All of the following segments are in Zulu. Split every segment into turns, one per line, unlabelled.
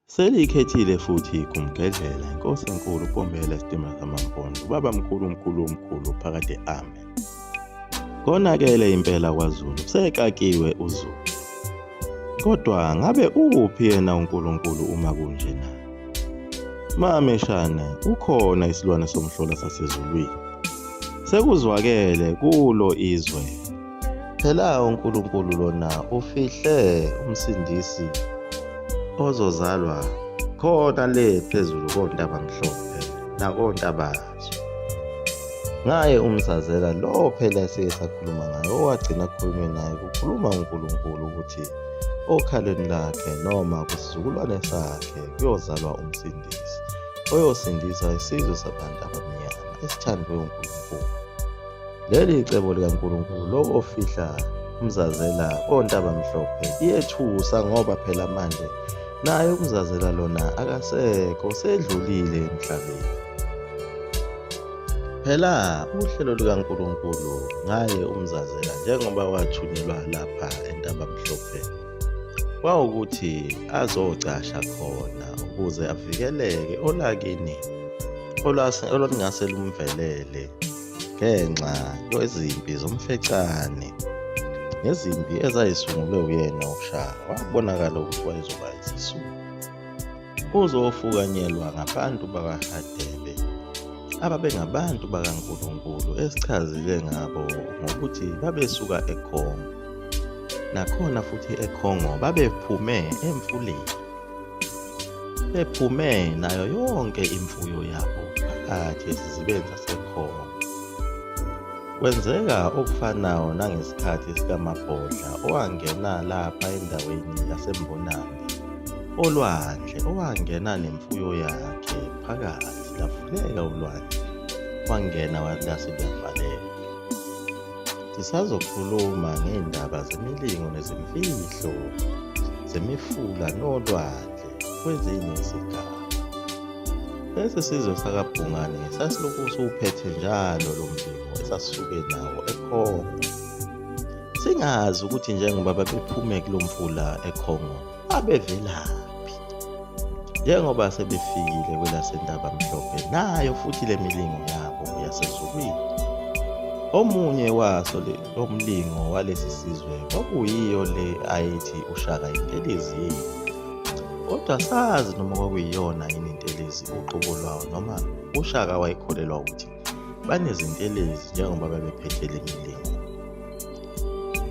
Seliyikhethile futhi kumgedlela inkosi enkulu uPombela isitima samaMpondo ubaba mkhulu phakade ame. Konakele impela kwaZulu sekakiwe uZulu. Kodwa ngabe uphi yena uNkulunkulu uma kunje na? Mameshane ukhona isilwane somhlola sasezulwini. Sekuzwakele kulo izwe. Phela uNkulunkulu lona ufihle umsindisi ozozalwa khona le phezulu kontaba mhlophe nakontabazo. Ngaye umzazela lo phela sike sakhuluma ngaye owagcina akhulunywe naye kukhuluma uNkulunkulu ukuthi okhalweni lakhe noma kwisizukulwane sakhe kuyozalwa umsindisi oyosindisa isizwe sabantu abamnyama esithandwe uNkulunkulu. Leli icebo likaNkulunkulu lo ofihla umzazela kontaba mhlophe iyethusa ngoba phela manje naye umzazela lona akasekho sedlulile emhlabeni. Phela uhlelo likaNkulunkulu ngaye umzazela njengoba wathunyelwa lapha entaba mhlophe kwawukuthi azocasha khona ukuze avikeleke olakini olungase lumvelele ngenxa yezimpi zomfecane nezimpi ezayisungulwe uyena uShaka. Wabonakala ukuthi wayezoba isisulu uzofukanyelwa ngabantu bakaHadebe ababengabantu bakaNkulunkulu esichazile ngabo ngokuthi babesuka eKhongo, nakhona futhi eKhongo babephume emfuleni, bephume nayo yonke imfuyo yabo phakathi esizibeni saseKhongo. Kwenzeka okufanayo nangesikhathi sikaMabhodla owangena lapha endaweni yaseMbonambi olwandle, owangena nemfuyo yakhe phakathi lavuleka ulwandle, wangena lase luyavaleka. Sisazokhuluma ngey'ndaba zemilingo nezimfihlo zemifula nolwandle kwezinye izigaba. Lesi sizwe sakaBhungane sasilokhu siwuphethe njalo lo mlingo esasuke nawo eKhongo, singazi ukuthi njengoba babephume kulo mfula eKhongo babevelaphi. Njengoba sebefikile kwelasentaba mhlophe nayo futhi le milingo yabo yasezulwini, omunye waso lo mlingo walesi sizwe kwakuyiyo le ayithi uShaka intelezi yethu. Kodwa sazi noma kwakuyiyona yini intelezi uqobo lwawo noma uShaka wayekholelwa ukuthi banezintelezi njengoba babephethe le milingo.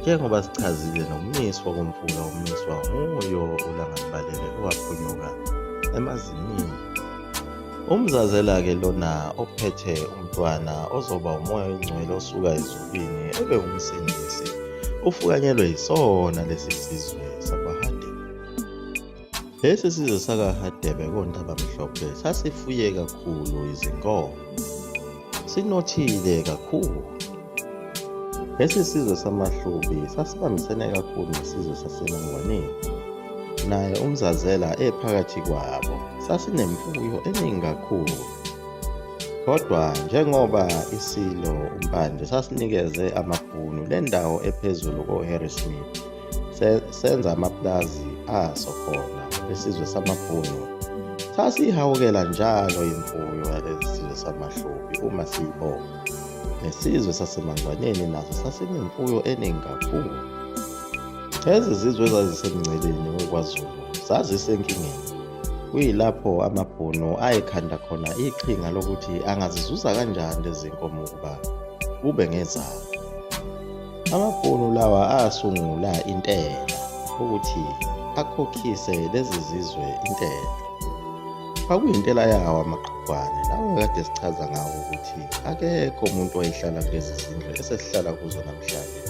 Njengoba sichazile nokumiswa komfula umiswa nguyo uLangalibalele owaphunyuka emazimini. Umzazela-ke lona ophethe umntwana ozoba umoya oyingcwele osuka ezulwini ebe umsindisi ufukanyelwe yisona lesi sizwe sakwaHadebe. Lesi sizwe sakaHadebe kontaba mhlophe sasifuye kakhulu izinkomo, sinothile kakhulu. Lesi sizwe samaHlubi sasibambisene kakhulu nesizwe saseMangwaneni, naye umzazela ephakathi kwabo. Sasinemfuyo eningi kakhulu, kodwa njengoba isilo umpande sasinikeze amabhunu le ndawo ephezulu koHarry Smith senza amaplazi aso khona lesizwe samabhunu, sasiyihawukela njalo imfuyo yalesi sizwe samaHlubi uma siyibona. Nesizwe saseMangwaneni naso sasinemfuyo eningi kakhulu. Lezi zizwe ezazisemngceleni wokwaZulu zazisenkingeni, kuyilapho amabhunu ayekhanda khona iqhinga lokuthi angazizuza kanjani lezi nkomo ukuba kube ngezabo. Amabhunu lawa asungula intela ukuthi akhokhise lezi zizwe intela. Kwakuyintela yawo amaqhugwane lawo kade sichaza ngawo ukuthi akekho umuntu owayehlala kulezi zindlu esesihlala kuzo namhlanje,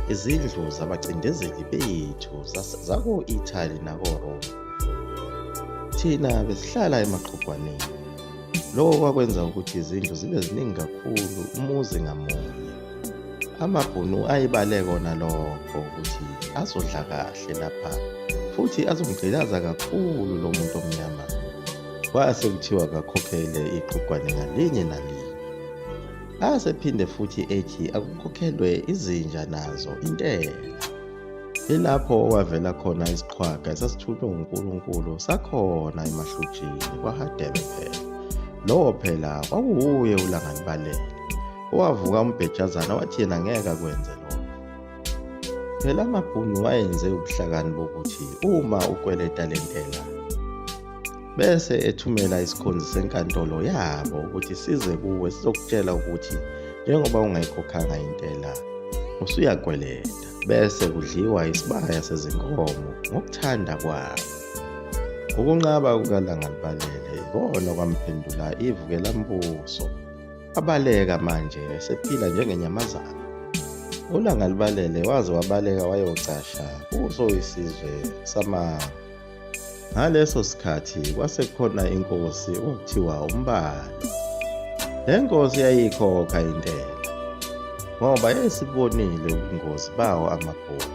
izindlu zabacindezeli bethu zako-Italy nako-Rome. Thina besihlala emaqhugwaneni. Lokho kwakwenza ukuthi izindlu zibe ziningi kakhulu, umuzi ngamunye. Amabhunu ayibale kona lokho ukuthi azodla kahle lapha futhi azomgqilaza kakhulu lo muntu omnyama. Kwase kuthiwa kakhokhele iqhugwane ngalinye nalinye. Asephinde futhi ethi akukhokhelwe izinja nazo intela. Ilapho kwavela khona isiqhwaga esasithunywe uNkulunkulu sakhona emahlujini kwaHadebe phela. Lowo phela kwakuwuye uLangalibalele, owavuka umbhejazana wathi yena ngeke akwenze lokho. Phela amaBhunu wayenze ubuhlakani bokuthi uma ukweleta le ntela, bese ethumela isikhonzi senkantolo yabo ukuthi size kuwe sizokutshela ukuthi njengoba ungayikhokhanga intela usuyakweleta, bese kudliwa isibaya sezinkomo ngokuthanda kwabo. Ukunqaba kukaLangalibalele ikona kwamphendula ivukelambuso, abaleka manje esephila njengenyamazana. uLangalibalele waze wabaleka wayocasha kuso isizwe samaNgu. Ngaleso sikhathi kwasekhona inkosi okuthiwa uMbalo. Le nkosi yayikhokha intela ngoba yayisibonile ubungozi bawo amaBhunu,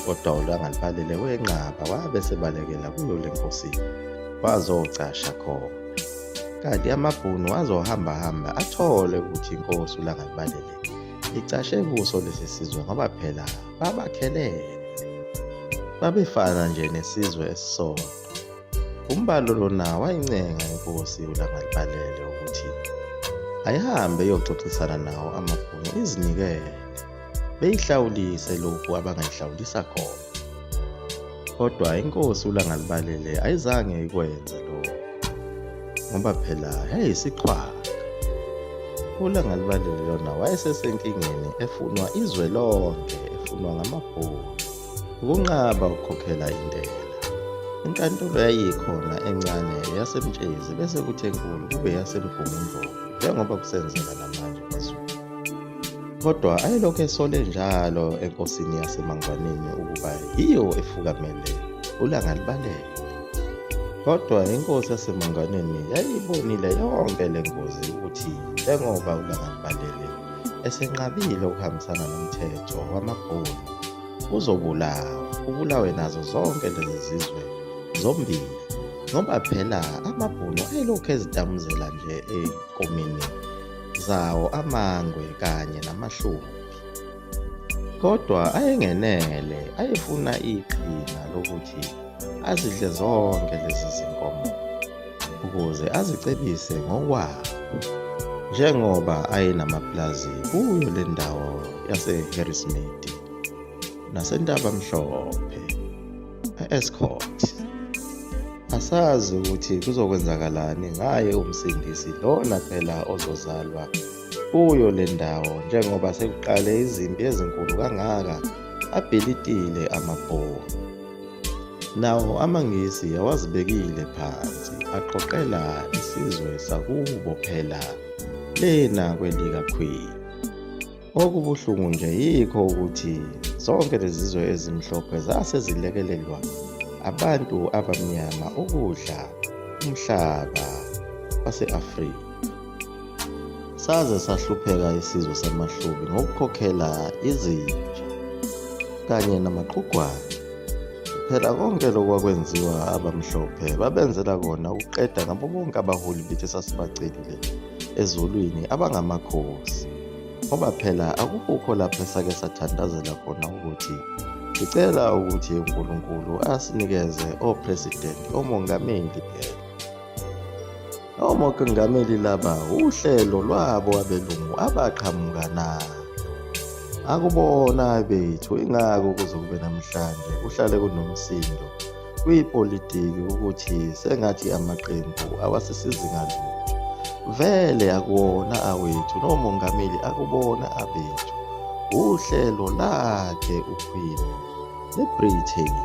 kodwa uLangalibalele wenqaba wabe sebalekela kuyo le nkosi wazocasha khona. Kanti amaBhunu azohamba athole ukuthi inkosi uLangalibalele icashe kuso lesi sizwe ngoba phela babakhelele, babefana nje nesizwe esisodwa. uMbalo lona wayincenga inkosi uLangalibalele ukuthi ayihambe iyoxoxisana nawo amaBhunu izinikele, beyihlawulise lokhu abangayihlawulisa khona. Kodwa inkosi uLangalibalele ayizange ikwenze lokho ngoba phela yayiyisiqhwaga. uLangalibalele lona wayesesenkingeni efunwa izwe lonke, efunwa ngamaBhunu ukunqaba ukukhokhela intela. Inkantolo yayikhona encane yaseMtshezi bese kuthi enkulu kube yaseMgungundlovu njengoba kusenzeka namanje kwaZulu. Kodwa ayelokhu esole njalo enkosini yaseMangwaneni ukuba yiyo efukamele uLangalibalele. Kodwa inkosi yaseMangwaneni yayibonile yonke le ngozi ukuthi njengoba uLangalibalele esenqabile ukuhambisana nomthetho wamaBhunu ubulawe nazo zonke lezi zizwe zombili, ngoba phela amaBhunu ayelokhu ezitamuzela nje ey'nkomeni zawo amangwe kanye namahlumbi. Kodwa ayengenele, ayefuna iqhinga lokuthi azidle zonke lezi zinkomo ukuze azicebise ngokwawo, njengoba ayenamaplazi kuyo le ndawo yaseHarrismith naseNtabamhlophe e-Escort. Asazi ukuthi kuzokwenzakalani ngaye umsindisi lona phela ozozalwa kuyo le ndawo, njengoba sekuqale izimpi ezinkulu kangaka abhilitile amaBhunu. Nawo amaNgisi awazibekile phansi aqoqela isizwe sakubo phela lena kwelikaKhwiyu. Okubuhlungu nje yikho ukuthi zonke lezi zizwe ezimhlophe zasezilekelelwa abantu abamnyama ukudla umhlaba wase-Afrika. Saze sahlupheka isizwe samaHlubi ngokukhokhela izinja kanye namaqhugwane. Phela konke lokwakwenziwa abamhlophe babenzela kona ukuqeda ngabo bonke abaholi bethu esasibacelile ezulwini abangamakhosi, ngoba phela akukho lapho esake sathandazela khona ukuthi sicela ukuthi uNkulunkulu asinikeze opresidenti, omongameli phela. Omongameli laba uhlelo lwabo abelungu abaqhamuka nalo, akubona bethu. Ingako kuze kube namhlanje kuhlale kunomsindo kwipolitiki ukuthi sengathi amaqembu awasisizi ngalutho. Vele akuwona awethu, nomongameli akubona abethu, uhlelo lakhe uQueen neBritain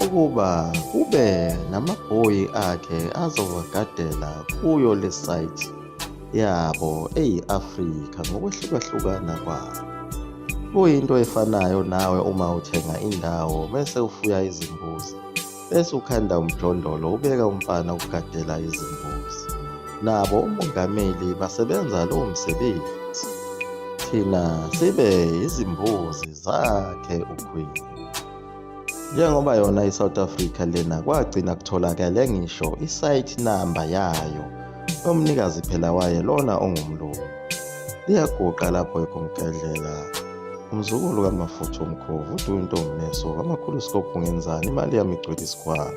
ukuba kube namabhoyi akhe azowagadela kuyo le site yabo eyi-Afrika ngokwehlukahlukana kwabo. Kuyinto efanayo nawe uma uthenga indawo bese ufuya izimbuzi, bese ukhanda umjondolo ubeka umfana ukugadela izimbuzi. Nabo umongameli basebenza lowo msebenzi, thina sibe izimbuzi zakhe uQueen. Njengoba yona iSouth Africa lena kwagcina kutholakale ngisho isite number yayo yomnikazi phela waye lona ongumlungu, liyaguqa lapho eKumkedlela Umzukulu kaMafutha Umkhovu uthi uNtombi Neso, amakhulu isikophu ngenzani, imali yami igcwele isikhwama.